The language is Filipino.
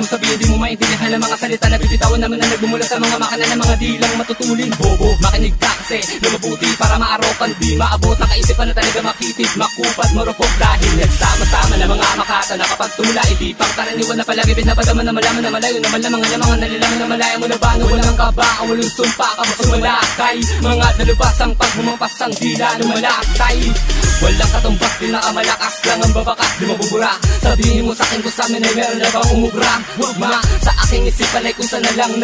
mo sabihin, di mo maintindihan ang mga salita na bibitawan naman na nagbumula sa mga makina ng mga dilang matutulin. Bobo, makinig ka kasi lumabuti para maarokan, di maabot ang kaisipan na talaga makitid, makupad, marupok dahil nagsama-sama na mga makata na kapag tumula, hindi pang karaniwan na palagi pinapadama na malaman na malayo naman lang mga nalilangan na malaya mo na ba na walang kaba, walang sumpa ka masumalakay, mga dalubasang pag humampas ang dila lumalakay. Walang katumbas, pinakamalakas lang ang babakas, di mabubura. Sabihin mo sa'kin kung sa'min ay meron na bang umubra. Hugma sa aking isipan ay kung saan na lang